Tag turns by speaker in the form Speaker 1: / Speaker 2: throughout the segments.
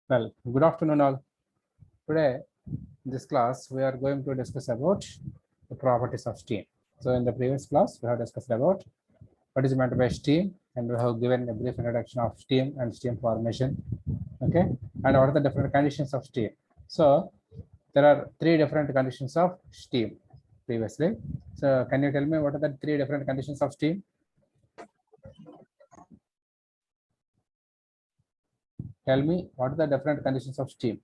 Speaker 1: Well, good afternoon all. Today, in this class, we are going to discuss about the properties of steam. So in the previous class, we have discussed about what is meant by steam, and we have given a brief introduction of steam and steam formation. Okay, and what are the different conditions of steam? So there are three different conditions of steam previously. So can you tell me what are the three different conditions of steam? Tell me what are the different conditions of steam?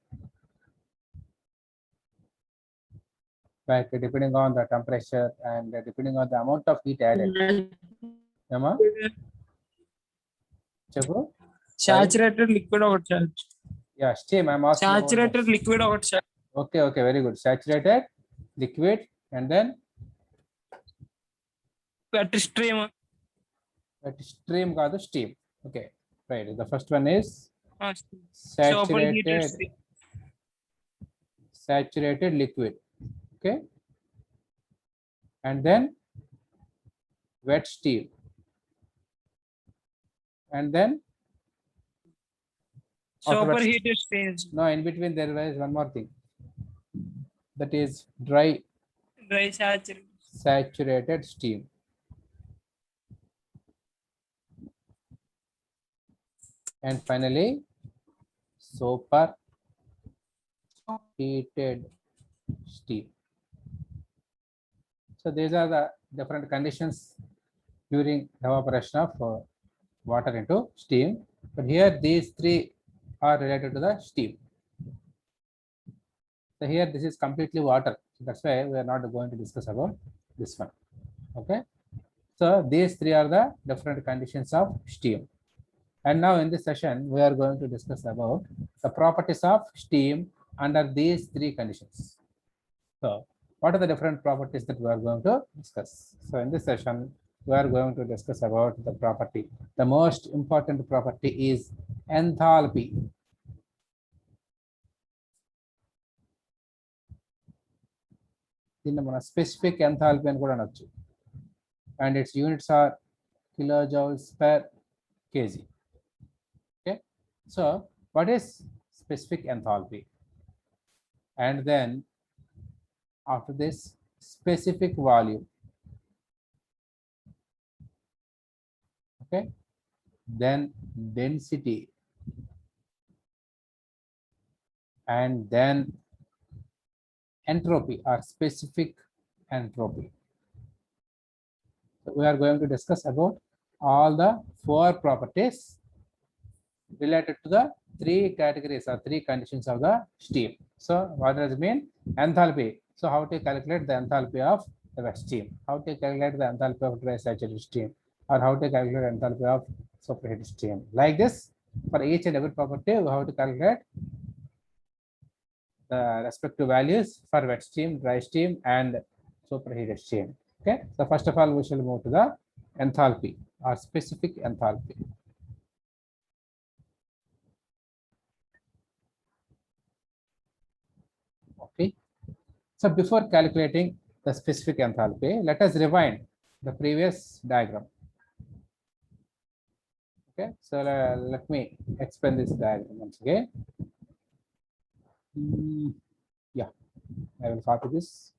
Speaker 1: Like depending on the temperature and depending on the amount of heat added. Emma? Chepu?
Speaker 2: Saturated liquid or
Speaker 1: Yeah, steam. I'm asking about
Speaker 2: saturated liquid or
Speaker 1: okay, very good. Saturated, liquid, and then
Speaker 2: wet stream.
Speaker 1: stream got the steam. Okay, right. The first one is
Speaker 2: Superheated
Speaker 1: saturated, saturated liquid. Okay, and then wet steam, and then afterwards-
Speaker 2: superheated stage.
Speaker 1: no, in between there was one more thing. That is dry
Speaker 2: Dry saturated.
Speaker 1: saturated steam. And finally, superheated steam. So these are the different conditions during evaporation of water into steam. But here these three are related to the steam. So here this is completely water. So that's why we are not going to discuss about this one. Okay. So these three are the different conditions of steam. And now in this session, we are going to discuss about the properties of steam under these three conditions. So what are the different properties that we are going to discuss? So in this session, we are going to discuss about the property. The most important property is enthalpy. దీన్ని మన specific enthalpy అని కూడా అనొచ్చు. And its units are kilojoules per kg. Okay. So what is specific enthalpy? And then after this, specific volume. Okay, then density, and then entropy or specific entropy. So we are going to discuss about all the four properties related to the three categories or three conditions of the steam. So what does it mean? Enthalpy. So how to calculate the enthalpy of the wet steam? How to calculate the enthalpy of dry saturated steam? Or how to calculate enthalpy of superheated steam? Like this, for each and every property, we have to calculate the respective values for wet steam, dry steam, and superheated steam. Okay. So first of all, we shall move to the enthalpy or specific enthalpy. Okay. So before calculating the specific enthalpy, let us rewind the previous diagram. Okay. So let me explain this diagram once again. Yeah, I will copy this.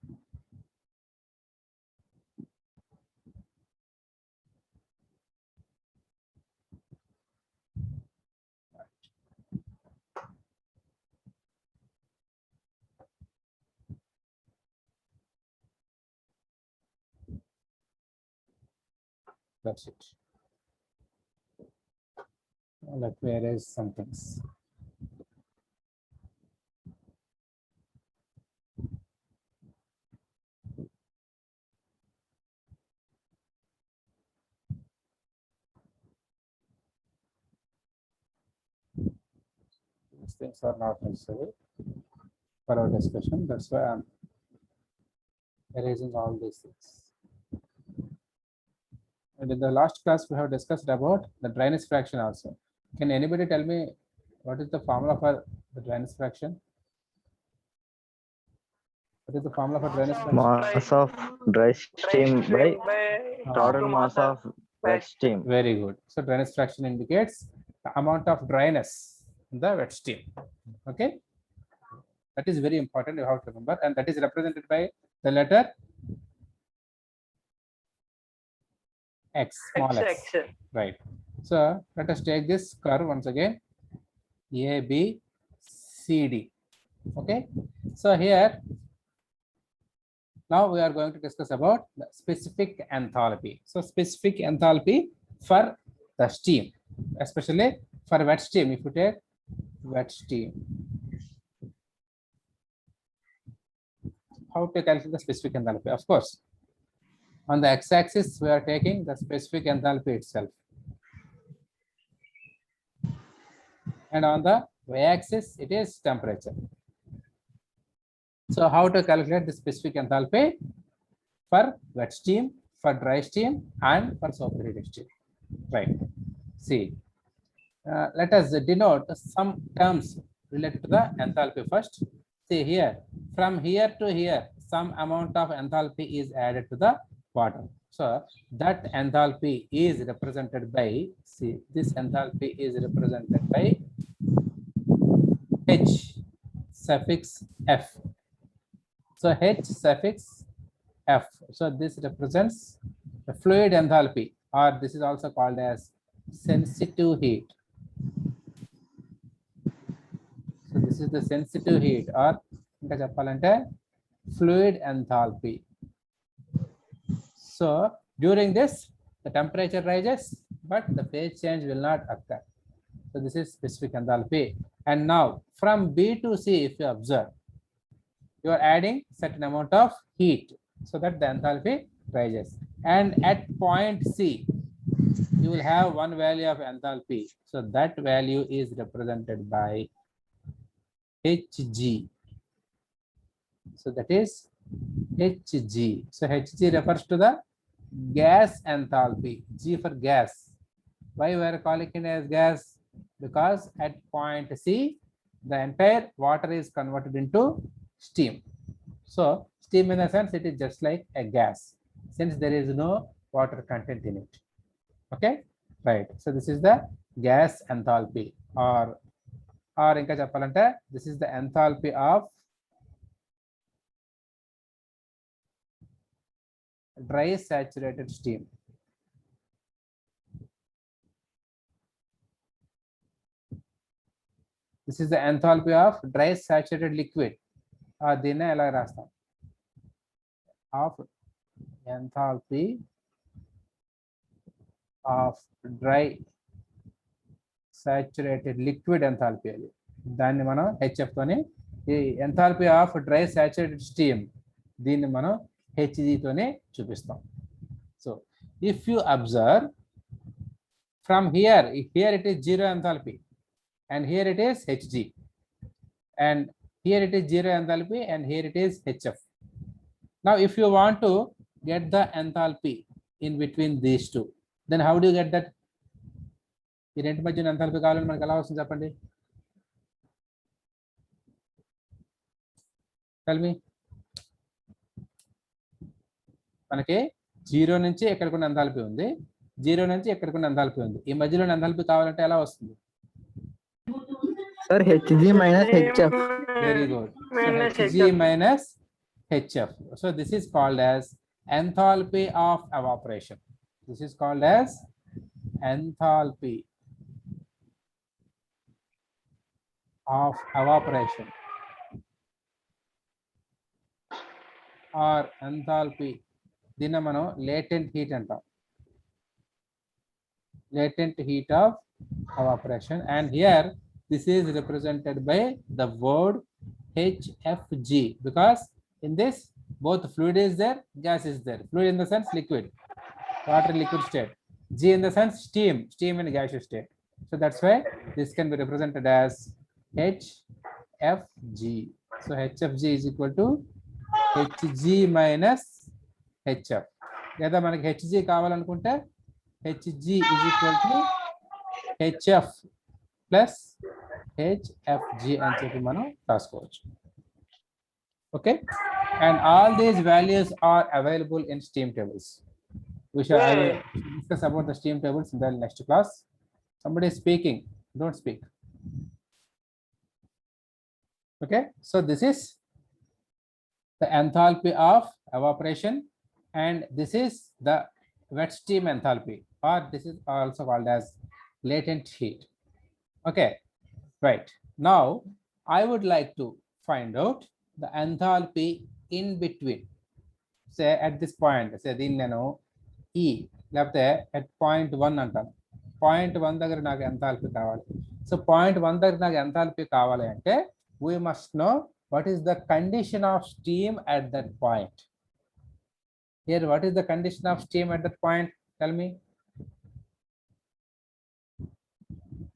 Speaker 1: That's it. Let me erase some things. These things are not necessary for our discussion. That's why I'm erasing all these things. And in the last class, we have discussed about the dryness fraction also. Can anybody tell me what is the formula for the dryness fraction? What is the formula for dryness fraction?
Speaker 3: Mass of dry steam by total mass of wet steam.
Speaker 1: Very good. So dryness fraction indicates the amount of dryness the wet steam. Okay, that is very important, you have to remember, and that is represented by the letter x, small x, right? So let us take this curve once again, a b c d. Okay, so here now we are going to discuss about the specific enthalpy. So specific enthalpy for the steam, especially for wet steam. If you take wet steam, how to calculate the specific enthalpy? Of course, on the x-axis we are taking the specific enthalpy itself, and on the y-axis it is temperature. So how to calculate the specific enthalpy for wet steam, for dry steam, and for superheated steam? Right. See, let us denote some terms related to the enthalpy first. See here, from here to here, some amount of enthalpy is added to the water. So that enthalpy is represented by, see, this enthalpy is represented by H suffix F. So H suffix F. So this represents the fluid enthalpy, or this is also called as sensitive heat. So this is the sensitive heat, or ఇంకా చెప్పాలంటే fluid enthalpy. So during this, the temperature rises, but the phase change will not occur. So this is specific enthalpy. And now from B to C, if you observe, you are adding certain amount of heat so that the enthalpy rises. And at point C, you will have one value of enthalpy. So that value is represented by Hg. So that is Hg. So Hg refers to the gas enthalpy. G for gas. Why we are calling it as gas? Because at point C, the entire water is converted into steam. So steam, in a sense, it is just like a gas, since there is no water content in it. Okay, right? So this is the gas enthalpy, or inka cheppalante, this is the enthalpy of dry saturated steam. This is the enthalpy of dry saturated liquid. దీన్నే ఎలా రాస్తాం? Of enthalpy of dry saturated liquid enthalpy. అది దాన్ని మనం HF తోని, ఈ enthalpy of dry saturated steam దీన్ని మనం Hg తోనే చూపిస్తాం. So if you observe from here it is zero enthalpy, and here it is Hg, and here it is zero enthalpy, and here it is HF. Now if you want to get the enthalpy in between these two, then how do you get that? ఈ రెంటి మధ్య enthalpy కావాలని మనకు ఎలా వస్తుంది చెప్పండి? Tell me. మనకి zero నుంచి ఎక్కడికి ఉన్న ఎంథాల్పీ ఉంది, జీరో నుంచి ఎక్కడికి ఉన్న ఎంథాల్పీ ఉంది, ఈ మధ్యలో ఎంథాల్పీ కావాలంటే ఎలా వస్తుంది?
Speaker 3: Sir, Hg minus Hf.
Speaker 1: Very good. So Hg minus Hf. So this is called as enthalpy of evaporation. This is called as enthalpy of evaporation, or enthalpy. దీన్ని మనం latent heat అంటాం. Latent heat of evaporation, and here this is represented by the word HFG, because in this both fluid is there, gas is there. Fluid in the sense liquid, water liquid state. G in the sense steam in gaseous state. So that's why this can be represented as HFG. So HFG is equal to Hg minus HF. లేదా మనకి Hg కావాలనుకుంటే Hg is equal to HF plus HFG అని చెప్పి మనం రాసుకోవచ్చు. Okay, and all these values are available in steam tables. I will discuss about the steam tables in the next class. Somebody is speaking, don't speak. Okay, so this is the enthalpy of evaporation, and this is the wet steam enthalpy, or this is also called as latent heat. Okay, right. Now I would like to find out the enthalpy in between. Say at this point, say దీన్ని నేను E లేకపోతే at point 1 అంటాను. Point 1 దగ్గర నాకు enthalpy కావాలి. So point 1 దగ్గర నాకు enthalpy కావాలి అంటే we must know what is the condition of steam at that point. Here, what is the condition of steam at that point? Tell me.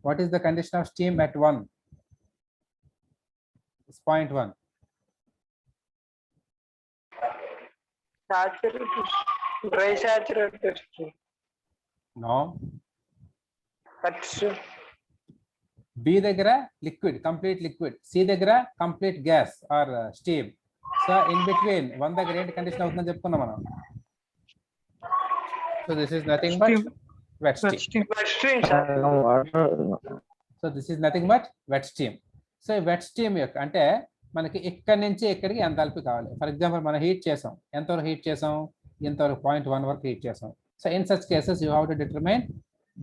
Speaker 1: What is the condition of steam at 1? It's point 1.
Speaker 4: Saturated, dry saturated.
Speaker 1: No.
Speaker 4: That's
Speaker 1: B దగ్గర liquid, complete liquid. C దగ్గర complete gas or steam. So in between 1 దగ్గర ఏంటి condition అవుతుందని చెప్పుకున్నాం మనం. So this is nothing but
Speaker 2: Steam.
Speaker 1: wet steam.
Speaker 2: Steam.
Speaker 4: stream, sir.
Speaker 3: Water.
Speaker 1: So this is nothing but wet steam. So wet steam యొక్క అంటే మనకి ఇక్కడ నుంచి ఇక్కడికి ఎంథాల్పీ కావాలి. ఫర్ ఎగ్జాంపుల్ మనం హీట్ చేసాం, ఎంతవరకు హీట్ చేసాం, ఇంతవరకు 0.1 వరకు హీట్ చేసాం. So in such cases you have to determine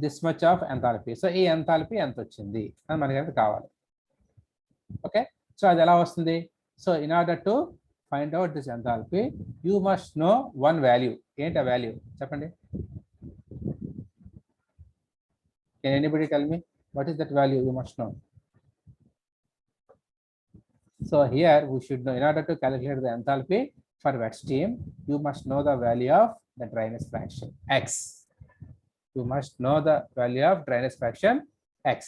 Speaker 1: this much of enthalpy. So ఈ ఎంథాల్పీ ఎంత వచ్చింది అని మనకి కావాలి. ఓకే, సో అది ఎలా వస్తుంది? So in order to find out this enthalpy you must know one value. ఏంటి ఆ వాల్యూ చెప్పండి? Can anybody tell me what is that value? You must know. So here we should know, in order to calculate the enthalpy for wet steam, you must know the value of the dryness fraction x. You must know the value of dryness fraction x.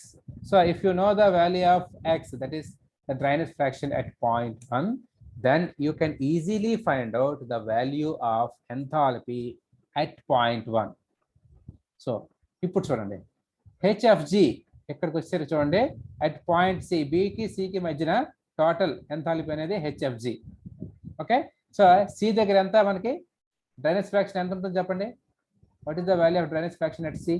Speaker 1: So if you know the value of x, that is the dryness fraction at 0.1, then you can easily find out the value of enthalpy at 0.1. So ఇప్పుడు చూడండి, HFG ఎక్కడికి వచ్చారు చూడండి, at point C, బికి సికి మధ్యన total enthalpy అనేది HFG. Okay, so C దగ్గర ఎంత మనకి డ్రైనేజ్ ఫ్రాక్షన్ ఎంత ఉంటుంది చెప్పండి? What is the value of dryness fraction at C?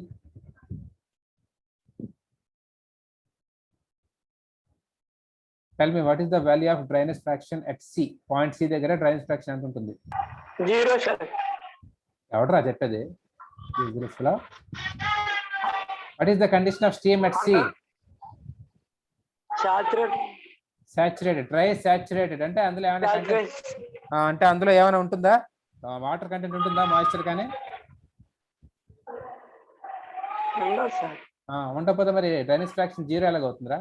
Speaker 1: Tell me what is the value of dryness fraction at C? Point C దగ్గర డ్రైనేజ్ ఫ్రాక్షన్ ఎంత ఉంటుంది?
Speaker 4: 0, sir.
Speaker 1: ఎవడరా చెప్పేది? What is the condition of steam at C?
Speaker 4: Saturated.
Speaker 1: Saturated, dry saturated. అంటే అందులో ఏమైనా
Speaker 4: Saturated.
Speaker 1: అంటే అందులో ఏమైనా ఉంటుందా? వాటర్ కంటెంట్ ఉంటుందా, మాయిశ్చర్ కానీ?
Speaker 4: No, sir.
Speaker 1: ఉండకపోతే మరి డ్రైనేజ్ ఫ్రాక్షన్ 0 ఎలాగ అవుతుందిరా?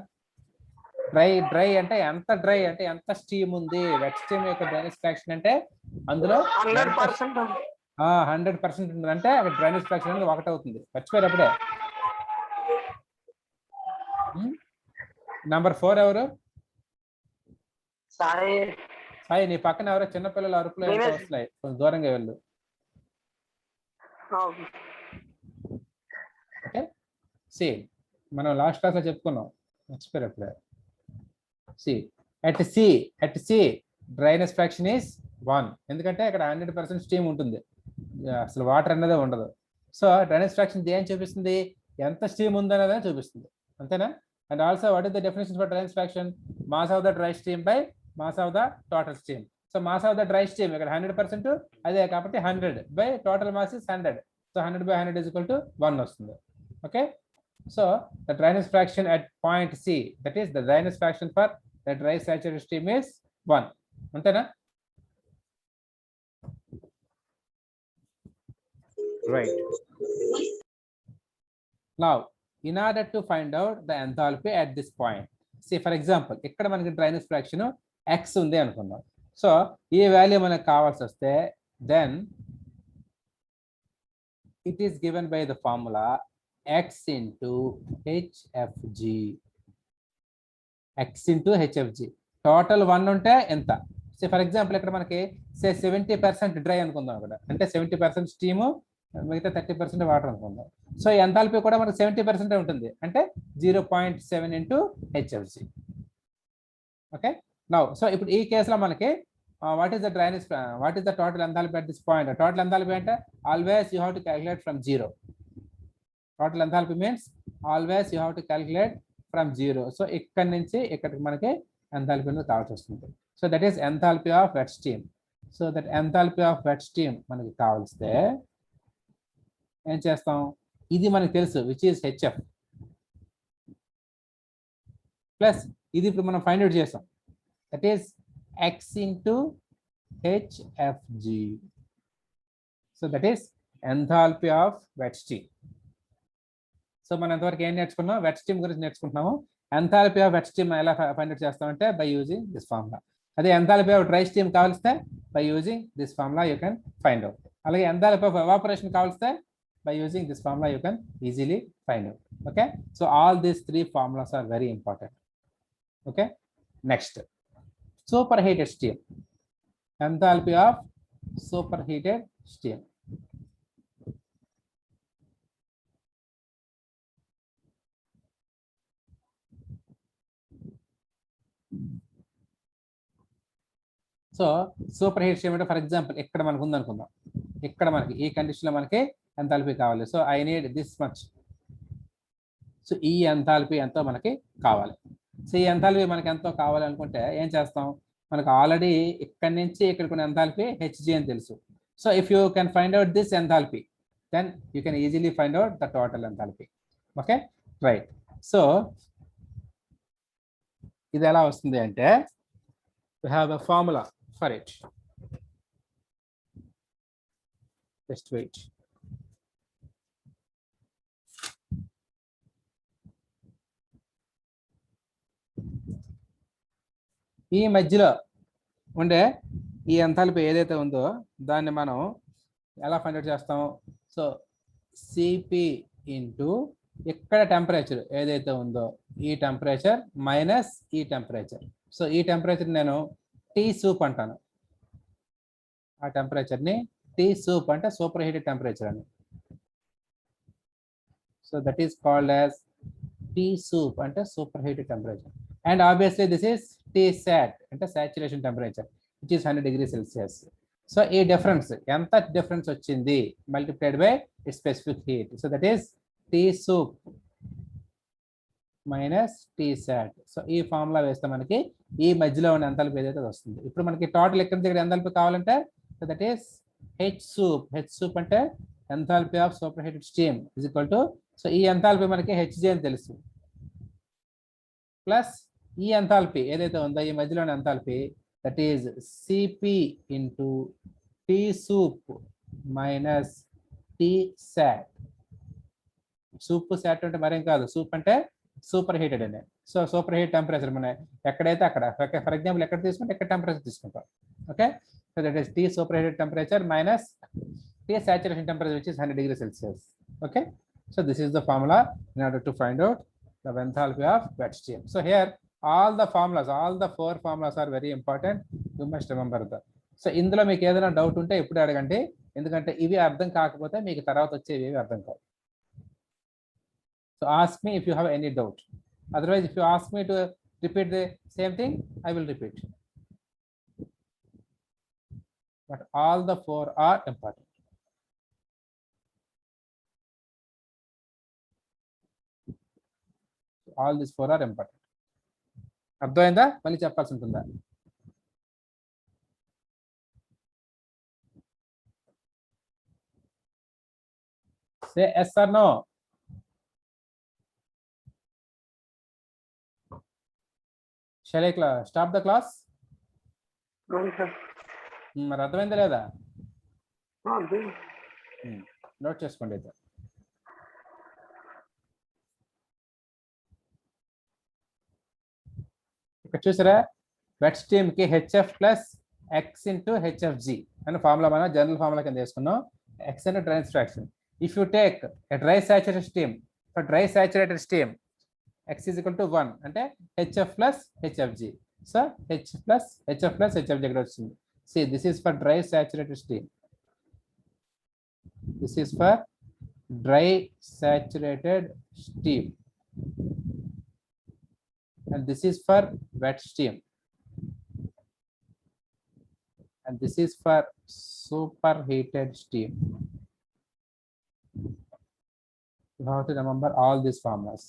Speaker 1: డ్రై అంటే ఎంత డ్రై అంటే ఎంత స్టీమ్ ఉంది. వెట్ స్టీమ్ యొక్క డ్రైనేజ్ ఫ్రాక్షన్ అంటే అందులో
Speaker 4: 100%.
Speaker 1: 100% ఉంటుంది. అంటే అక్కడ డ్రైనేజ్ ఫ్రాక్షన్ అనేది 1 అవుతుంది. మర్చిపోయారు అప్పుడే. నంబర్ 4 ఎవరు? సాయి, నీ పక్కన ఎవరో చిన్నపిల్లలు అరుపులు వస్తున్నాయి, కొంచెం దూరంగా వెళ్ళు. ఓకే, సి మనం లాస్ట్ క్లాస్ లో చెప్పుకున్నాం, మర్చిపోయారు అప్పుడే. C at C dryness fraction is 1, ఎందుకంటే ఇక్కడ 100% స్టీమ్ ఉంటుంది, అసలు వాటర్ అన్నదే ఉండదు. సో డ్రైనేజ్ ఫ్రాక్షన్ ఏం చూపిస్తుంది? ఎంత స్టీమ్ ఉందనేది చూపిస్తుంది, అంతేనా? And also, what is the definition for drainage fraction? Mass of the dry steam by mass of the total steam. So mass of the dry steam ఇక్కడ 100% అదే కాబట్టి 100 by total mass is 100. So 100 by 100 is equal to 1 వస్తుంది. Okay, so the drainage fraction at point C, that is the drainage fraction for the dry saturated steam is 1. అంతేనా? Right. Now in order to find out the enthalpy at this point, see for example ఇక్కడ మనకి dryness fraction x ఉంది అనుకుందాం. So ఈ value మనకు కావాల్సి వస్తే then it is given by the formula x into hfg. x into hfg total 1 ఉంటే ఎంత? సో ఫర్ ఎగ్జాంపుల్ ఇక్కడ మనకి సే 70% డ్రై అనుకుందాం, అక్కడ అంటే 70% స్టీము, మిగతా 30% వాటర్ అనుకుందాం. సో ఎంథాల్పీ కూడా మనకు 70% ఉంటుంది, అంటే 0.7 into HFG. Okay, now so ఇప్పుడు ఈ కేసులో మనకి what is the drainage, what is the total enthalpy at this point? Total enthalpy అంటే always you have to calculate from 0. Total enthalpy means always you have to calculate from 0. So ఇక్కడ నుంచి ఇక్కడికి మనకి enthalpy అనేది కావాల్సి వస్తుంది. So that is enthalpy of wet steam. So that enthalpy of wet steam మనకి కావలిస్తే ఏం చేస్తాం, ఇది మనకు తెలుసు విచ్ ఈస్ హెచ్ఎఫ్ ప్లస్ ఇది ఇప్పుడు మనం ఫైండ్ అవుట్ చేస్తాం, that is X into HFG. So that is enthalpy of wet steam. So మనం ఎంతవరకు ఏం నేర్చుకున్నాం, వెట్ స్టీమ్ గురించి నేర్చుకుంటున్నాము. ఎంథాల్పీ ఆఫ్ వెట్ స్టీమ్ ఎలా ఫైండ్ అవుట్ చేస్తామంటే బై యూజింగ్ దిస్ ఫార్ములా. అదే ఎంథాల్పీ ఆఫ్ డ్రై స్టీమ్ కావాలిస్తే by using this formula you can find out. అలాగే ఎంథాల్పీ ఆఫ్ ఎవాపరేషన్ కావాలిస్తే by using this formula you can easily find out. Okay, so all these three formulas are very important. Okay, next, superheated steam. Enthalpy of superheated steam. So super heat steam అంటే for example ఇక్కడ మనకు ఉందనుకుందాం, ఇక్కడ మనకి ఈ కండిషన్లో మనకి enthalpy కావాలి. So I need this much. So ఈ ఎంథాల్పీ ఎంతో మనకి కావాలి. సో ఈ ఎంథాల్పీ మనకి ఎంతో కావాలి అనుకుంటే ఏం చేస్తాం, మనకు ఆల్రెడీ ఇక్కడ నుంచి ఇక్కడ కొన్ని ఎంథాల్పీ హెచ్జి అని తెలుసు. So if you can find out this enthalpy then you can easily find out the total enthalpy. Okay, right. So ఇది ఎలా వస్తుంది అంటే we have a formula for it. Just wait. ఈ మధ్యలో ఉండే ఈ ఎంథాల్పీ ఏదైతే ఉందో దాన్ని మనం ఎలా ఫైండ్ అవుట్ చేస్తాం, సో సిపి ఇంటూ ఇక్కడ టెంపరేచర్ ఏదైతే ఉందో ఈ టెంపరేచర్ మైనస్ ఈ టెంపరేచర్. సో ఈ టెంపరేచర్ నేను టీ సూప్ అంటాను, ఆ టెంపరేచర్ని టీ సూప్ అంటే సూపర్ హీటెడ్ టెంపరేచర్ అని. So that is called as T sup అంటే super heated temperature. And obviously this is T sat అంటే saturation temperature which is 100 degrees Celsius. So ఈ difference ఎంత difference వచ్చింది multiplied by specific heat. So that is T sup minus T sat. So ఈ formula వేస్తే మనకి ఈ మధ్యలో ఉన్న ఎంథాల్పీ ఏదైతే వస్తుంది. ఇప్పుడు మనకి టోటల్ ఎక్కడి దగ్గర ఎంథాల్పీ కావాలంటే so that is H sup. H sup అంటే enthalpy of super heated steam is equal to, so ఈ ఎంథాల్పీ మనకి హెచ్జి అని తెలుసు, ప్లస్ ఈ ఎంథాల్పీ ఏదైతే ఉందో ఈ మధ్యలో ఉన్న enthalpy that is CP into T sup minus T sat. Sup sat అంటే మరేం కాదు, సూప్ అంటే సూపర్ హీటెడ్ అండి. సో సూపర్ హీట్ టెంపరేచర్ మన ఎక్కడైతే అక్కడ, ఫర్ ఎగ్జాంపుల్ ఎక్కడ తీసుకుంటే ఎక్కడ టెంపరేచర్ తీసుకుంటాం. Okay, so that is T super heated temperature minus T saturation temperature which is 100 degrees Celsius. Okay, so this is the formula in order to find out the enthalpy of wet steam. So here all the formulas, all the 4 formulas are very important. You must remember that. So ఇందులో మీకు ఏదైనా doubt ఉంటే ఇప్పుడు అడగండి, ఎందుకంటే ఇవి అర్థం కాకపోతే మీకు తర్వాత వచ్చేవి అర్థం కావు. So ask me if you have any doubt. Otherwise, if you ask me to repeat the same thing, I will repeat. But all the 4 are important. All these 4 are important. అర్థమైందా? మళ్ళీ చెప్పాల్సి ఉంటుందా? Say yes or no. Shall I stop the class? మరి అర్థమైందా లేదా? Note చేసుకోండి అయితే. ఇక్కడ చూసారా, వెట్ స్టీమ్ కి HF plus x into HFG అని ఫార్ములా మనం జనరల్ ఫార్ములా కింద వేసుకున్నాం. ఎక్స్ అంటే dry fraction. If you take a dry saturated steam, for dry saturated steam x is equal to 1 అంటే hf plus hfg. So hf plus hfg ఇక్కడ వచ్చింది. See, this is for dry saturated steam. This is for dry saturated steam. And this is for wet steam. And this is for superheated steam. You have to remember all these formulas.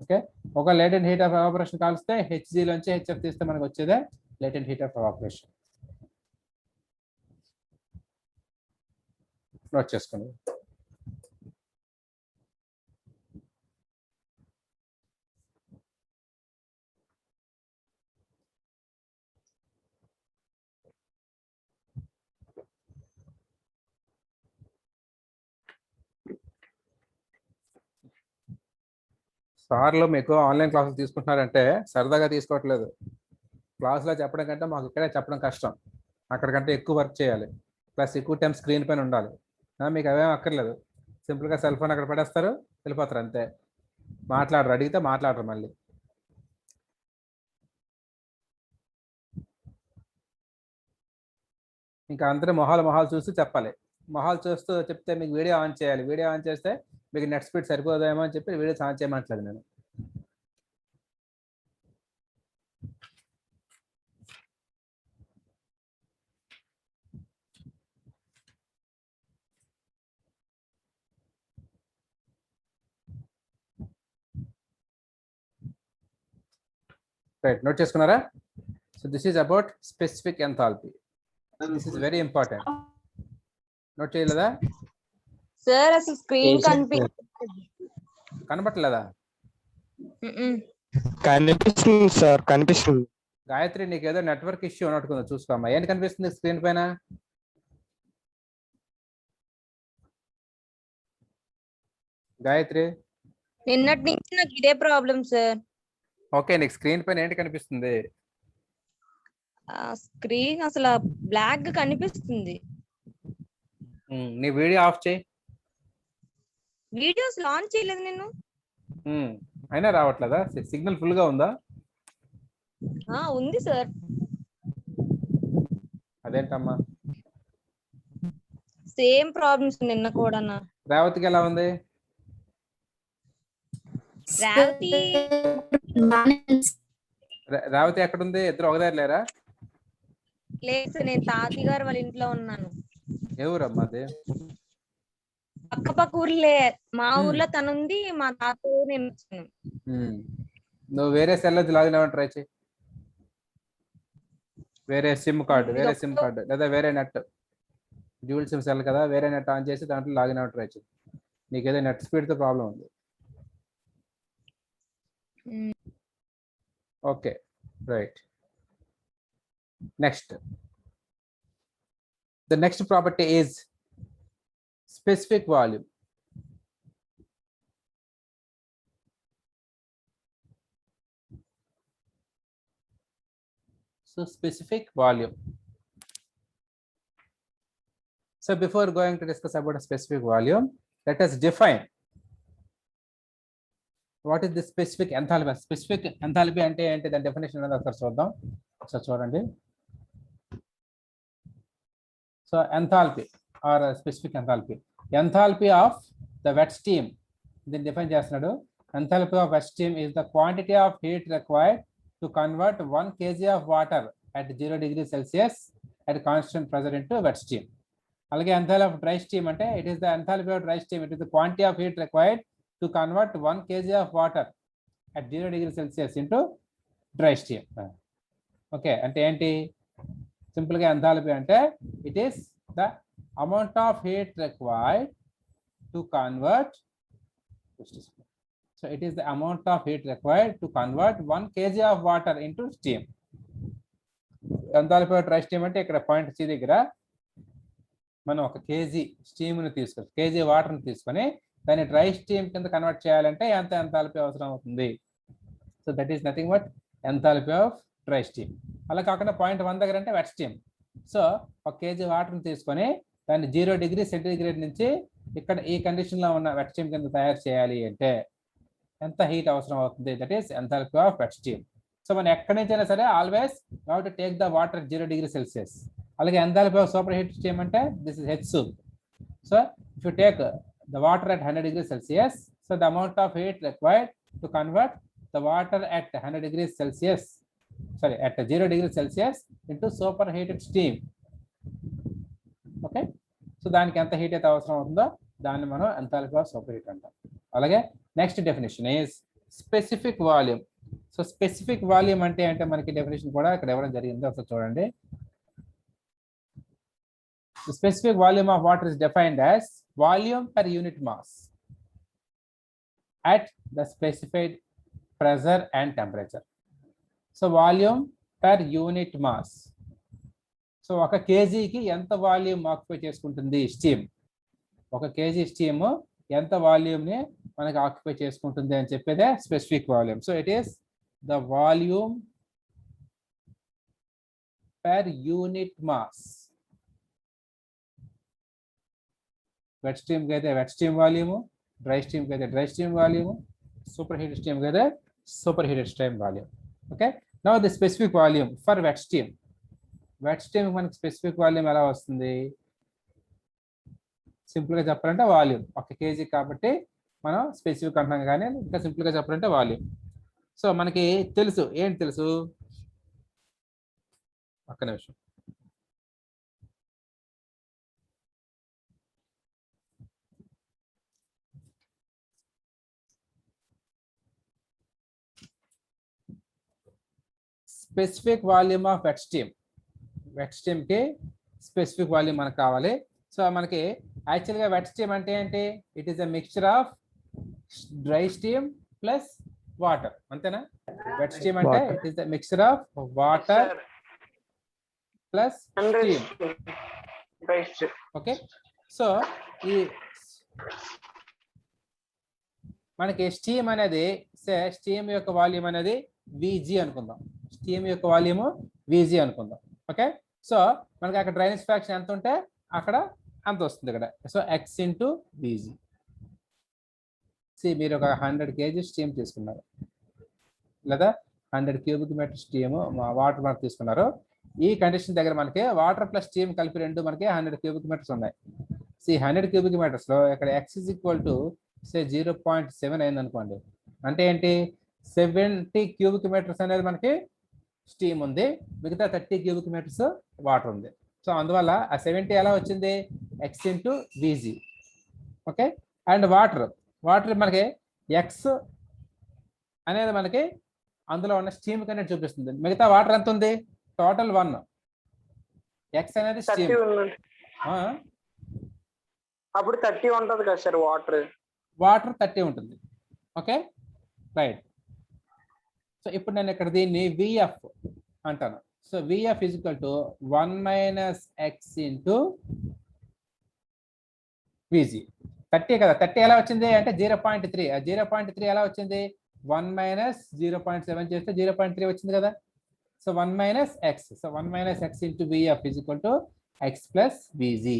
Speaker 1: Okay, ఒక latent heat of evaporation కాల్స్తే HG నుంచి HF తీస్తే మనకు వచ్చేదే latent heat of evaporation. Note చేసుకోండి. సార్లు మీకు online క్లాసులు తీసుకుంటున్నారంటే సరదాగా తీసుకోవట్లేదు. క్లాస్లో చెప్పడం కంటే మాకు ఇక్కడే చెప్పడం కష్టం, అక్కడికంటే ఎక్కువ వర్క్ చేయాలి, ప్లస్ ఎక్కువ టైం స్క్రీన్ పైన ఉండాలి. మీకు అవేం అక్కర్లేదు, సింపుల్గా సెల్ ఫోన్ అక్కడ పడేస్తారు, వెళ్ళిపోతారు అంతే. మాట్లాడరు, అడిగితే మాట్లాడరు మళ్ళీ. ఇంకా అందరూ మొహాలు చూస్తూ చెప్పాలి. మొహాలు చూస్తూ చెప్తే మీకు వీడియో ఆన్ చేయాలి. వీడియో ఆన్ చేస్తే మీకు నెట్ స్పీడ్ సరిపోదేమో అని చెప్పి వీడియోస్ ఆన్ చేయమంటలేదు నేను. రైట్, నోట్ చేసుకున్నారా? So this is about specific enthalpy. This is very important. Note చేయలేదా
Speaker 5: సార్? అసలు స్క్రీన్
Speaker 1: కనబట్టలేదా?
Speaker 6: కనిపిస్తుంది సార్, కనిపిస్తుంది.
Speaker 1: గాయత్రి, నీకు ఏదో నెట్వర్క్ ఇష్యూ ఉన్నట్టుకుందో చూసుకోమ్మా. ఏంటి కనిపిస్తుంది స్క్రీన్ పైన? గాయత్రి,
Speaker 5: నిన్నటి నుంచి నాకు ఇదే ప్రాబ్లం సార్.
Speaker 1: ఓకే, నీకు స్క్రీన్ పైన ఏంటి కనిపిస్తుంది?
Speaker 5: స్క్రీన్ అసలు బ్లాక్ గా కనిపిస్తుంది.
Speaker 1: నీ వీడియో ఆఫ్ చేయి.
Speaker 5: వీడియోస్ లాంచ్ చేయలేదు నేను.
Speaker 1: అయినా రావట్లేదా? సిగ్నల్ ఫుల్ గా ఉందా?
Speaker 5: ఉంది సార్.
Speaker 1: అదేంటమ్మా,
Speaker 5: సేమ్ ప్రాబ్లమ్స్ నిన్న కూడా.
Speaker 1: రేవతికి ఎలా ఉంది? రేవతి ఎక్కడుంది? ఇద్దరు ఒక దగ్గర లేరా?
Speaker 5: లేదు సార్, నేను తాతయ్య గారు వాళ్ళ ఇంట్లో ఉన్నాను.
Speaker 1: ఏ ఊరమ్మా అది?
Speaker 5: పక్క ఊర్లే. మా ఊర్లో తను ఉంది, మా తాతయ్య నేను వచ్చాను.
Speaker 1: నువ్వు వేరే సెల్ లాగిన్ అవ్వని ట్రై చేయి. వేరే సిమ్ కార్డు లేదా వేరే నెట్, డ్యూయల్ సిమ్ సెల్ కదా, వేరే నెట్ ఆన్ చేసి దాంట్లో లాగిన్ అవ్వని ట్రై చేయి. నీకు ఏదో నెట్ స్పీడ్ తో ప్రాబ్లం ఉంది. Okay, right. Next, the next property is specific volume. So specific volume. So before going to discuss about a specific volume, let us define what is the specific enthalpy. Specific enthalpy ante enti దాని definition అనేది ఒకసారి చూద్దాం. ఒకసారి చూడండి. So enthalpy or specific enthalpy. Enthalpy of the wet steam. Then define చేస్తున్నాడు. Enthalpy of wet steam is the quantity of heat required to convert 1 kg of water at 0 degrees Celsius at constant pressure into wet steam. అలాగే enthalpy of dry steam అంటే it is the enthalpy of dry steam. It is the quantity of heat required to convert 1 kg of water at 0 degrees Celsius into dry steam. Okay, అంటే ఏంటి? Simple గా enthalpy అంటే it is the amount of heat required to convert. So it is the amount of heat required to convert 1 kg of water into steam. Enthalpy of dry steam అంటే ఇక్కడ point C దగ్గర మనం 1 kg steam ని తీసుకొని, KG water ని తీసుకొని దాన్ని dry steam కింద కన్వర్ట్ చేయాలంటే ఎంత ఎంథాల్పీ అవసరం అవుతుంది. So that is nothing but enthalpy of dry steam. అలా కాకుండా పాయింట్ 1 దగ్గర అంటే వెట్ స్టీమ్. సో 1 kg వాటర్ని తీసుకొని దాన్ని 0 డిగ్రీ సెంటీగ్రేడ్ నుంచి ఇక్కడ ఈ కండిషన్ లో ఉన్న వెట్ స్టీమ్ కింద తయారు చేయాలి అంటే ఎంత హీట్ అవసరం అవుతుంది. That is enthalpy of wet steam. So మనం ఎక్కడి నుంచి అయినా సరే always you have to take the water 0 degree Celsius. అలాగే enthalpy of super heat steam అంటే this is H sup. So if you take the water at 100 degrees Celsius, so the amount of heat required to convert the water at 100 degrees Celsius, sorry, at 0 degrees Celsius into superheated steam. Okay, so దానికి ఎంత heat అయితే అవసరం అవుతుందో దాన్ని మనం enthalpy of super heat అంటాం. అలాగే next definition is specific volume. So specific volume అంటే మనకి డెఫినేషన్ కూడా ఇక్కడ ఇవ్వడం జరిగింది, ఒకసారి చూడండి. The specific volume of water is defined as volume per unit mass at the specified pressure and temperature. So volume per unit mass. So ఒక కేజీకి ఎంత వాల్యూమ్ ఆక్యుపై చేసుకుంటుంది స్టీమ్, ఒక కేజీ స్టీమ్ ఎంత వాల్యూమ్ని మనకి ఆక్యుపై చేసుకుంటుంది అని చెప్పేదే specific volume. So it is the volume per unit mass. Wet steam కి అయితే wet steam volume, dry steam కి అయితే dry steam volume, super heated steam కి అయితే super heated steam volume. Okay, now the specific volume for wet steam. Wet steam మనకి specific volume ఎలా వస్తుంది? Simple గా చెప్పాలంటే వాల్యూమ్, ఒక కేజీ కాబట్టి మనం స్పెసిఫిక్ అంటున్నాం, కానీ ఇంకా సింపుల్ గా చెప్పాలంటే వాల్యూమ్. సో మనకి తెలుసు, ఏంటి తెలుసు? ఒక్క నిమిషం. Specific volume of wet steam. Wet steam కి స్పెసిఫిక్ వాల్యూమ్ మనకు కావాలి. సో మనకి యాక్చువల్గా వెట్ స్టీమ్ అంటే ఏంటి? It is a mixture of dry steam plus water, అంతేనా? వెట్ స్టీమ్ అంటే it is the mixture of water plus steam. Okay, so ఈ మనకి స్టీమ్ అనేది, స్టీమ్ యొక్క వాల్యూమ్ అనేది విజి అనుకుందాం. స్టీమ్ యొక్క వాల్యూమ్ విజి అనుకుందాం. ఓకే, సో మనకి అక్కడ డ్రైనేజ్ ఫ్రాక్షన్ ఎంత ఉంటే అక్కడ అంత వస్తుంది ఇక్కడ. సో ఎక్స్ ఇంటూ విజి. మీరు ఒక 100 kg స్టీమ్ తీసుకున్నారు, లేదా 100 cubic meter స్టీమ్ వాటర్ మనకు తీసుకున్నారు. ఈ కండిషన్ దగ్గర మనకి వాటర్ ప్లస్ స్టీమ్ కలిపి రెండు మనకి 100 cubic meters ఉన్నాయి. 100 cubic meters లో ఇక్కడ ఎక్స్ ఈజ్ ఈక్వల్ టు 0.7 అయింది అనుకోండి. అంటే ఏంటి? 70 cubic meters అనేది మనకి స్టీమ్ ఉంది, మిగతా 30 cubic meters వాటర్ ఉంది. సో అందువల్ల ఆ 70 ఎలా వచ్చింది? X into VG. Okay, and water మనకి ఎక్స్ అనేది మనకి అందులో ఉన్న స్టీమ్ కనేది చూపిస్తుంది. మిగతా వాటర్ ఎంత ఉంది? టోటల్ 1. ఎక్స్ అనేది స్టీమ్.
Speaker 4: అప్పుడు 30 ఉంటది కదా సార్
Speaker 1: వాటర్ 30 ఉంటుంది. Okay, right. సో ఇప్పుడు నేను ఇక్కడ దీన్ని విఎఫ్ అంటాను. So VF is equal to 1 minus x into VG. 30 కదా, 30 ఎలా వచ్చింది అంటే 0.3. ఆ 0.3 ఎలా వచ్చింది? 1 మైనస్ 0.7 చేస్తే 0.3 వచ్చింది కదా. So 1 minus x. So 1 minus x into VF is equal to x plus VG.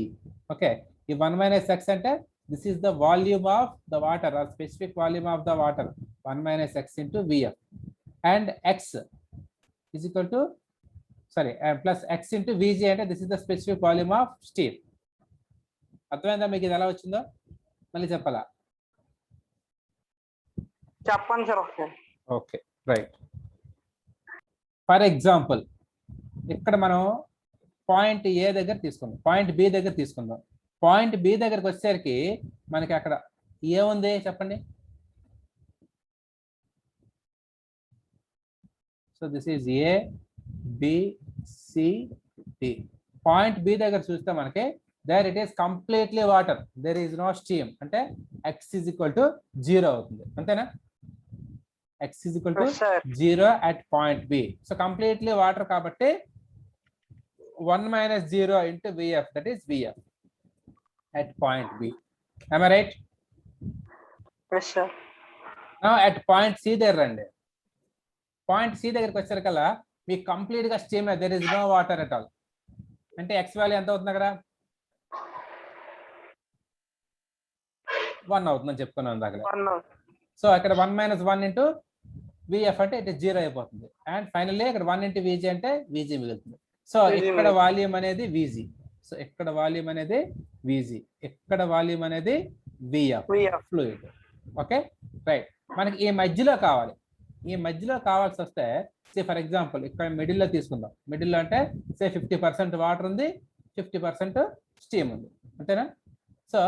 Speaker 1: Okay, ఈ 1 మైనస్ ఎక్స్ అంటే this is the volume of the water, or specific volume of the water. 1 minus x into VF and x is equal to plus x into VG అంటే this is the specific volume of steam. అర్థమైందా మీకు ఇది ఎలా వచ్చిందో? మళ్ళీ చెప్పాలా?
Speaker 4: చెప్పండి sir.
Speaker 1: Okay, right. For example ఇక్కడ మనం పాయింట్ ఏ దగ్గర తీసుకుందాం, పాయింట్ బి దగ్గర తీసుకుందాం. పాయింట్ బి దగ్గరకు వచ్చేసరికి మనకి అక్కడ ఏముంది చెప్పండి? So this is A B C D. Point B దగ్గర చూస్తే మనకి there it is completely water, there is no steam, అంటే x is equal to 0 అవుతుంది, అంతేనా? x is equal to 0 at point B. So completely water కాబట్టి 1 minus 0 into Vf, that is Vf at point B. Am I right?
Speaker 4: Yes sir.
Speaker 1: Now at point C దగ్గర రండి. Point C దగ్గరికి వచ్చేసరికల్లా మీకు complete గా steam, there is no water at all. అంటే x value ఎంత అవుతుంది అక్కడ? 1 అవుతుందని చెప్పుకున్నాం అక్కడ. సో అక్కడ 1 minus 1 into Vf అంటే ఇట్ 0 అయిపోతుంది. అండ్ ఫైనల్లీ ఇక్కడ 1 into Vg అంటే Vg మిగులుతుంది. సో ఇక్కడ వాల్యూమ్ అనేది Vg. సో ఇక్కడ వాల్యూమ్ అనేది Vg, ఇక్కడ వాల్యూమ్ అనేది Vf ఫ్లూయిడ్. Okay, right. మనకి ఈ మధ్యలో కావాలి. ఈ మధ్యలో కావాల్సి వస్తే ఫర్ ఎగ్జాంపుల్ ఇక్కడ మిడిల్లో తీసుకుందాం. మిడిల్లో అంటే 50% వాటర్ ఉంది, 50% స్టీమ్ ఉంది, అంతేనా? So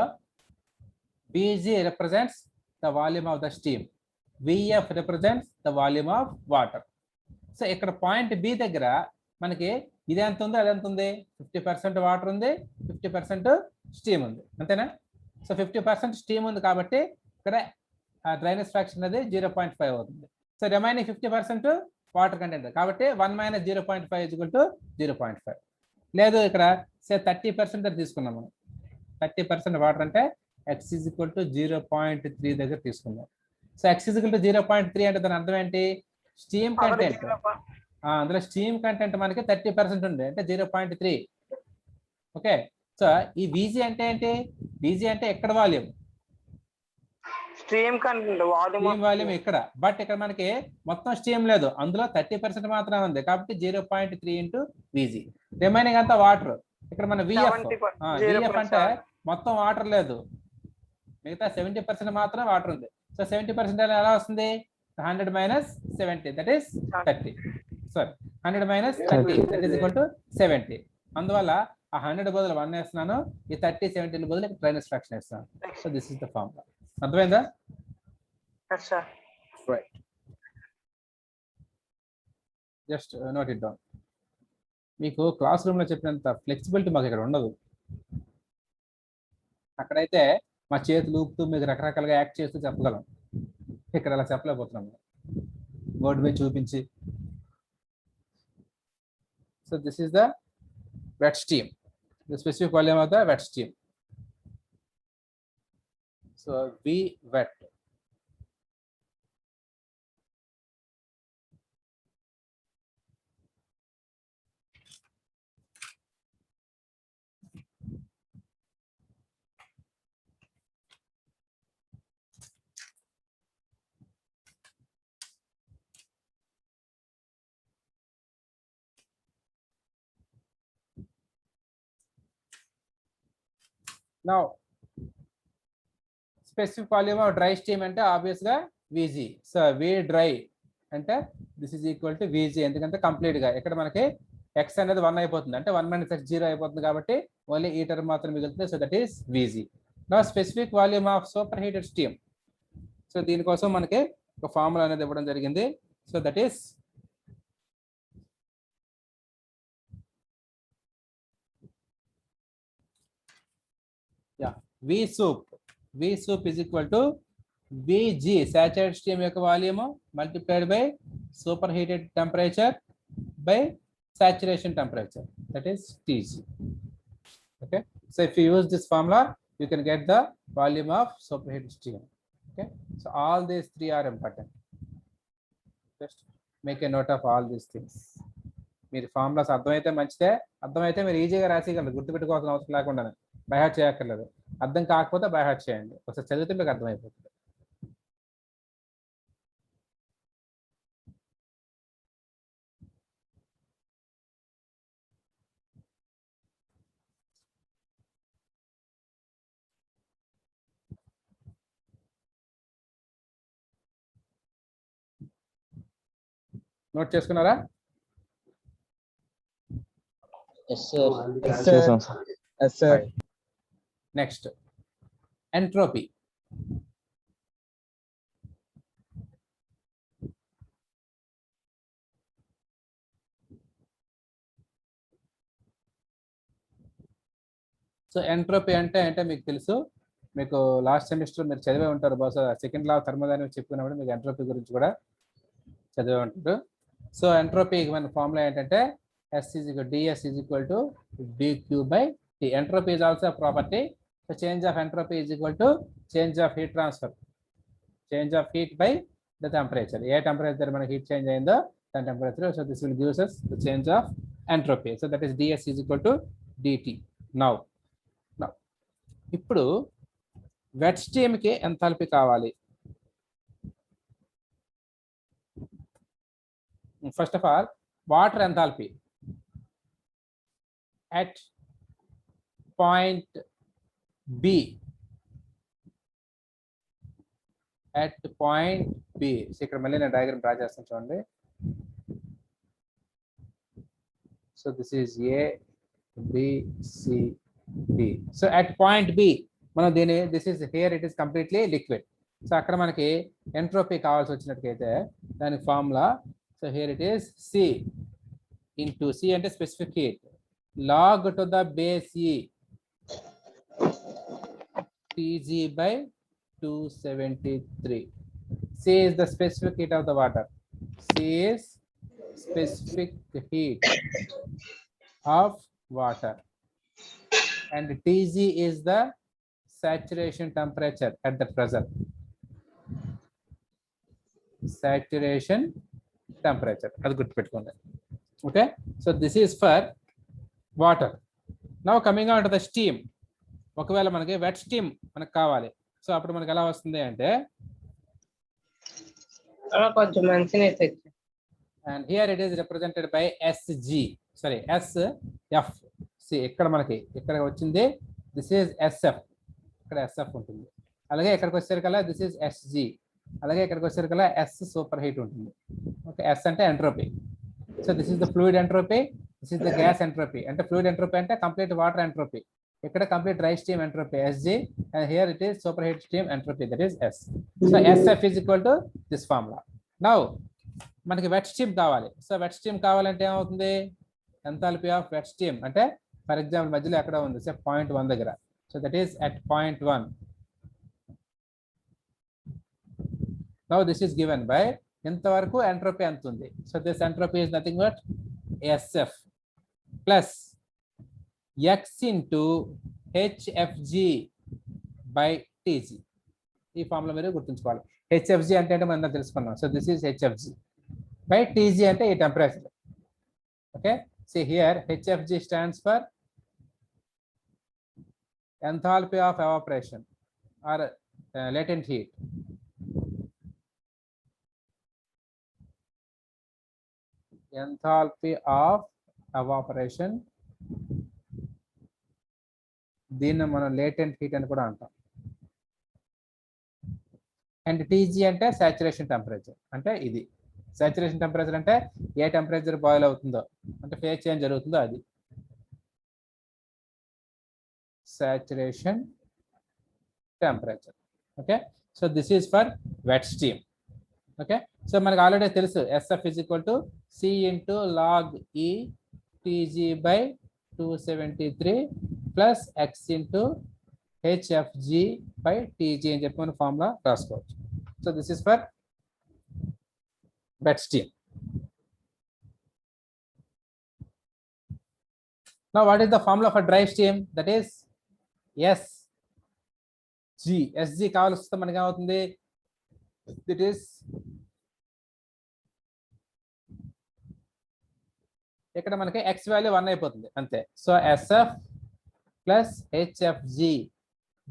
Speaker 1: Vg represents the volume of the steam Vf represents the volume of water. So ఇక్కడ పాయింట్ బి దగ్గర మనకి ఇది ఎంత ఉంది, అది ఎంత ఉంది, 50% వాటర్ ఉంది, 50% స్టీమ్ ఉంది, అంతేనా? సో 50% స్టీమ్ ఉంది కాబట్టి ఇక్కడ డ్రైనేజ్ ఫ్రాక్షన్ అనేది 0.5 అవుతుంది. సో రిమైనింగ్ 50% వాటర్ కంటెంట్ కాబట్టి 1 - 0.5 = 0.5. లేదు ఇక్కడ 30% తీసుకున్నాం మనం. 30% వాటర్ అంటే x = 0.3 దగ్గర తీసుకున్నాం. సో x = 0.3 అంటే దాని అర్థం ఏంటి? స్టీమ్ కంటెంట్, అందులో స్టీమ్ కంటెంట్ మనకి 30% ఉంది అంటే 0.3. ఓకే, సో ఈ VG అంటే ఏంటి? VG అంటే ఎక్కడ వాల్యూమ్,
Speaker 4: స్ట్రీమ్ కంటెంట్
Speaker 1: వాల్యూమ్ ఇక్కడ. బట్ ఇక్కడ మనకి మొత్తం స్టీమ్ లేదు, అందులో 30% మాత్రమే ఉంది కాబట్టి 0.3 × VG. రిమైనింగ్ అంతా వాటర్. ఇక్కడ మన VF అంటే మొత్తం వాటర్ లేదు, మిగతా 70% మాత్రం వాటర్ ఉంది. సో 70% ఎలా వస్తుంది? 100 - 70 that is 30. Sorry, 100 - 30 that is equal to 70. అందువల్ల ఆ 100 బదులు 1 వేస్తున్నాను, ఈ 30, 70 బదులు డ్రైనేజ్ ఫ్రాక్షన్ వేస్తున్నాను. So this is the formula. అర్థమైందా? Right, just note it down. మీకు క్లాస్ రూమ్ లో చెప్పినంత ఫ్లెక్సిబిలిటీ మాకు ఇక్కడ ఉండదు. అక్కడైతే మా చేతులు ఊపుతూ మీకు రకరకాలుగా యాక్ట్ చేస్తూ చెప్పగలం. ఇక్కడ అలా చెప్పలేకపోతున్నాం, బోర్డు మీద చూపించి. So this is the wet steam, the specific volume of the wet steam. So V wet. Now, specific volume of dry steam అంటే ఆబ్వియస్ గా VG. సో V dry అంటే this is equal to VG. ఎందుకంటే complete గా ఇక్కడ మనకి x అనేది 1 అయిపోతుంది, అంటే 1 - x 0 అయిపోతుంది కాబట్టి ఓన్లీ ఈ టర్మ్ మాత్రం మిగులుతుంది. So that is VG. నా specific volume of super heated steam. So దీనికోసం మనకి ఒక ఫార్ములా అనేది ఇవ్వడం జరిగింది. So that is V soup. V soup is equal to VG, saturated steam యొక్క volume multiplied by superheated temperature by saturation temperature, that is TG. Okay, so if you use this formula you can get the volume of superheated steam. Okay, so all these three are important. Just make a note of all these things. మీరు formulas అర్థమైతే మంచిదే, అర్థమైతే మీరు ఈజీగా రాసేయగలరు, గుర్తుపెట్టుకోవాల్సిన అవసరం లేకుండా by heart చేయక్కర్లేదు. అర్థం కాకపోతే బైహార్ట్ చేయండి, ఒకసారి చదివితే మీకు అర్థమైపోతుంది. నోట్ చేసుకున్నారా?
Speaker 3: Yes, sir.
Speaker 6: Yes, sir.
Speaker 1: Next entropy. So entropy అంటే మీకు తెలుసు, మీకు లాస్ట్ సెమిస్టర్ మీరు చదివే ఉంటారు, బహుశా సెకండ్ లా థర్మోడైనమిక్స్ చెప్పుకున్నప్పుడు మీకు ఎంట్రోపీ గురించి కూడా చదివే ఉంటారు. సో ఎంట్రోపీ మన ఫార్ములా ఏంటంటే S is equal ds is equal to dq by t. Entropy is also a property. So change of entropy is equal to change of heat transfer, change of heat by the temperature. A temperature మన heat change అయిందో దాని temperature. So this will gives us the change of entropy. So that is ds is equal to dt. Now ఇప్పుడు wet steam కి enthalpy కావాలి. First of all water enthalpy at point B, at point B. So ఇక్కడ మళ్ళీ నేను diagram draw చేస్తాను చూడండి. So this is A, B, C, D. So at point B మనం దీని this is here it is completely liquid. So అక్కడ మనకి entropy కావాల్సి వచ్చినట్టుకైతే దానికి formula, so here it is C into C అంటే specific heat log to the base e Tg by 273. C is the specific heat of the water. C is specific heat of water, and Tg is the saturation temperature at the pressure. Saturation temperature. That's good. Okay, so this is for water. Now coming on to the steam. ఒకవేళ మనకి wet steam మనకు కావాలి. So అప్పుడు మనకి ఎలా వస్తుంది అంటే
Speaker 2: కొంచెం మంచినే తెచ్చు.
Speaker 1: and here it is represented by SG, sorry SF. see ఇక్కడ మనకి ఇక్కడ వచ్చింది this is SF, ఇక్కడ SF ఉంటుంది. అలాగే ఇక్కడికి వచ్చేసరికల్లా this is SG, అలాగే ఇక్కడికి వచ్చేసరికల్లా S సూపర్ హీట్ ఉంటుంది. ఓకే, S అంటే entropy. So this is the fluid entropy, this is the gas entropy. అంటే fluid entropy అంటే కంప్లీట్ వాటర్ ఎంట్రోపీ, ఇక్కడ complete dry steam entropy SG, and here it is super heat steam entropy, that is S. so SF is equal to this formula. now మనకి wet steam కావాలి. So wet steam కావాలంటే ఏమవుతుంది, enthalpy of wet steam అంటే for example మధ్యలో ఎక్కడ ఉంది, సే 0.1 దగ్గర. So that is at 0.1. now this is given by ఇంతవరకు ఎంట్రోపీ ఎంత ఉంది. So this entropy is nothing but SF plus X into HFG by TG. ఈ ఫార్ములా మీరు గుర్తుంచుకోవాలి. HFG అంటే మనం తెలుసుకున్నాం. So this is HFG by TG అంటే ఈ temperature. Okay, see here HFG stands for enthalpy of evaporation or latent heat. Enthalpy of evaporation, దీన్ని మనం లేటెంట్ హీట్ అని కూడా అంటాం. అండ్ టీజీ అంటే సాచురేషన్ టెంపరేచర్, అంటే ఇది సాచురేషన్ టెంపరేచర్ అంటే ఏ టెంపరేచర్ బాయిల్ అవుతుందో అంటే ఫేజ్ చేంజ్ జరుగుతుందో అది saturation temperature. Okay, so this is for wet steam. Okay, so మనకు ఆల్రెడీ తెలుసు SF is equal to C into log E Tg by 273 plus X into HFG by TG అని చెప్పి మన formula రాసుకోవచ్చు. So this is for wet steam. Now what is the formula for dry steam? That is SG. SG కావాల్సి వస్తే మనకి ఏమవుతుంది, it is ఇక్కడ మనకి X వాల్యూ 1 అయిపోతుంది అంతే. So SF plus HFG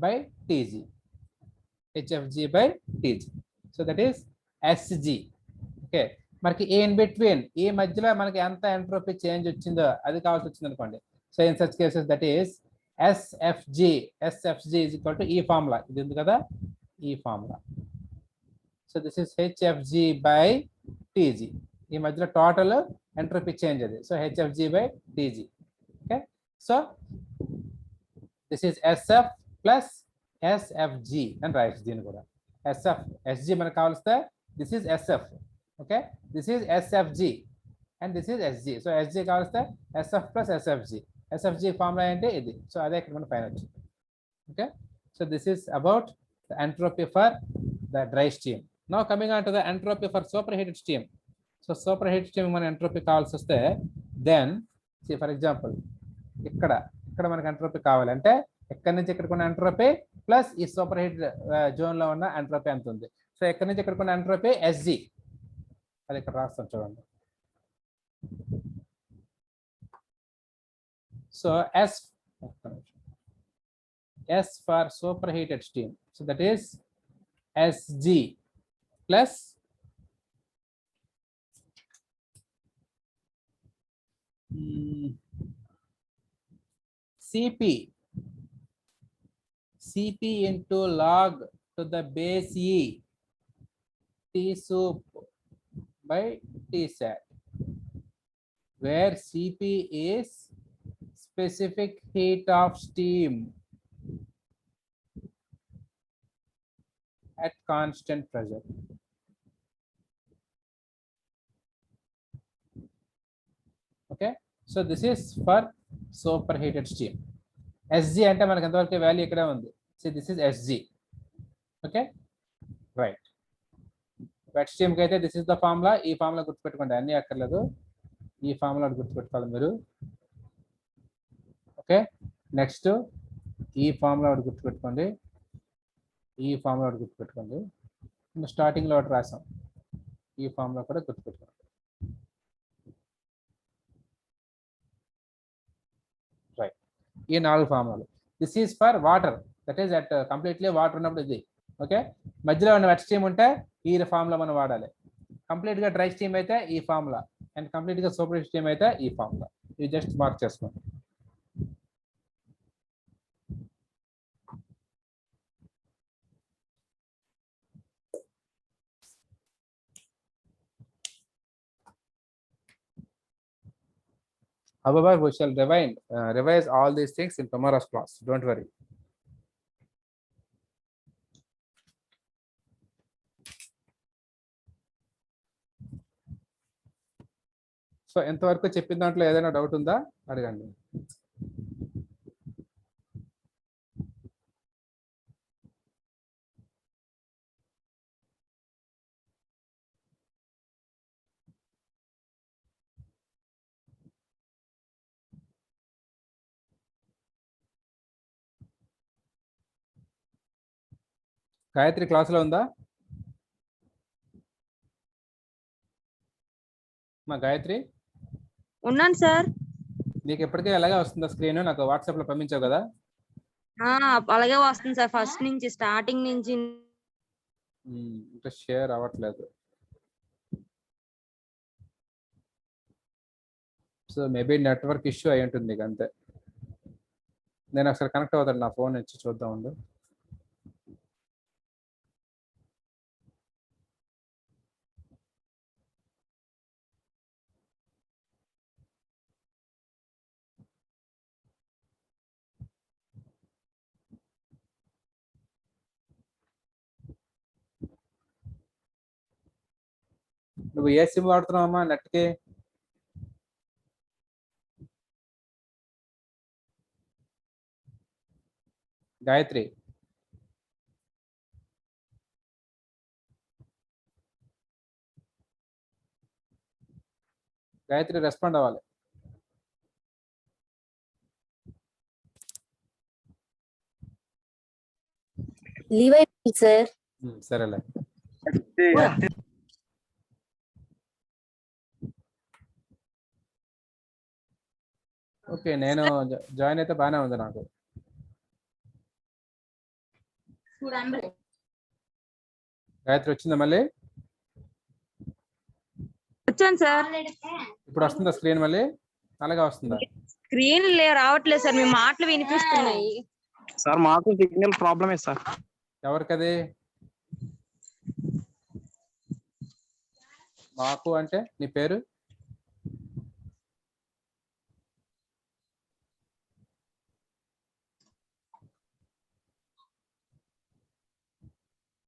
Speaker 1: by TG, HFG by TG. so that is SG. Okay, మనకి in between ఈ మధ్యలో మనకి ఎంత ఎంట్రోపీ చేంజ్ వచ్చిందో అది కావాల్సి వచ్చింది అనుకోండి. So in such cases that is SFG. SFG is equal to ఈ ఫార్ములా, ఇది ఉంది కదా ఈ formula. So this is HFG by TG. ఈ మధ్యలో టోటల్ ఎంట్రోపీ చేంజ్ అది. So HFG by TG. Okay, so this is SF plus SFG అని రాయొచ్చు దీన్ని కూడా. SF SG మనకు కావాల్స్తే this is SF. Okay, this is SFG and this is SG. So SG కావాల్స్తే SF plus SFG. SFG formula ఏంటి ఇది. So అదే ఇక్కడ మన పైన వచ్చింది. Okay, so this is about the entropy for the dry steam. Now coming on to the entropy for super heated steam. So super heat steam మన entropy కావాల్సి వస్తే దెన్ ఫర్ ఎగ్జాంపుల్ ఇక్కడ మనకి ఎంట్రోపీ కావాలంటే ఎక్కడి నుంచి ఇక్కడ ఉన్న ఎంట్రోపీ ప్లస్ ఈ సూపర్ హీట్ జోన్ లో ఉన్న ఎంట్రోపీ ఎంత ఉంది. సో ఎక్కడి నుంచి ఇక్కడ ఉన్న ఎంట్రోపీ SG, అది ఇక్కడ రాస్తాం చూడండి. So S for superheated steam. So that is SG plus CP into log to the base E T sup by Tsat, where CP is specific heat of steam at constant pressure. Okay, so this is for superheated steam. SG అంటే మనకి ఎంతవరకు value ఇక్కడే ఉంది. See, this is SG. Okay, right. Wet steam కి అయితే this is the formula. ఈ formula గుర్తుపెట్టుకోండి, అన్ని అక్కర్లేదు, ఈ ఫార్ములా గుర్తుపెట్టుకోవాలి మీరు. ఓకే, నెక్స్ట్ ఈ ఫార్ములా ఒకటి గుర్తుపెట్టుకోండి, ఈ ఫార్ములా ఒకటి గుర్తుపెట్టుకోండి. స్టార్టింగ్ లో ఒకటి రాసాం, ఈ ఫార్ములా కూడా గుర్తుపెట్టుకోండి. రైట్, ఈ 4 ఫార్ములాలు. This is for water, that is at completely water ఉన్నప్పుడు ఇది. ఓకే, మధ్యలో ఉన్న వెట్ స్టీమ్ ఉంటే ఈ ఫార్ములా మనం వాడాలి. కంప్లీట్ గా డ్రై స్టీమ్ అయితే ఈ ఫార్ములా, అండ్ కంప్లీట్ గా సూపర్ స్టీమ్ అయితే ఈ ఫార్ములా. ఇది జస్ట్ మార్క్ చేసుకోండి. However, we shall revise all these things in tomorrow's class. Don't worry. So ఎంతవరకు చెప్పిన దాంట్లో ఏదైనా డౌట్ ఉందా అడగండి. గాయత్రి క్లాసులో ఉందా? మా గాయత్రి
Speaker 5: ఉన్నాను సార్.
Speaker 1: నీకు ఎప్పటికీ ఎలాగే వస్తుందా స్క్రీన్? నాకు వాట్సాప్ లో పంపించావు కదా.
Speaker 5: అలాగే వస్తుంది సార్, ఫస్ట్ నుంచి స్టార్టింగ్ నుంచి.
Speaker 1: ఇంకా షేర్ అవ్వట్లేదు. సో మేబీ నెట్వర్క్ ఇష్యూ అయి ఉంటుంది నీకు, అంతే. నేను ఒకసారి కనెక్ట్ అవుతాను, నా ఫోన్ ఇచ్చి చూద్దాం ఉండు. నువ్వు ఏ సిమ్ వాడుతున్నావమ్మా నెట్కి? గాయత్రి, గాయత్రి రెస్పాండ్ అవ్వాలి.
Speaker 7: లీవ్ అయిపోయింది సార్.
Speaker 1: సరేలే. ఓకే, నేను జాయిన్ అయితే బాగానే ఉంది నాకు. గాయత్రి వచ్చిందా మళ్ళీ?
Speaker 5: వచ్చాను సార్.
Speaker 1: ఇప్పుడు వస్తుందా స్క్రీన్ మళ్ళీ? అలాగే వస్తుందా?
Speaker 5: స్క్రీన్ రావట్లేదు సార్, మీ మాటలు వినిపిస్తున్నాయి
Speaker 4: సార్. మాకు సిగ్నల్ ప్రాబ్లమే సార్.
Speaker 1: ఎవరికది? మాకు అంటే నీ పేరు?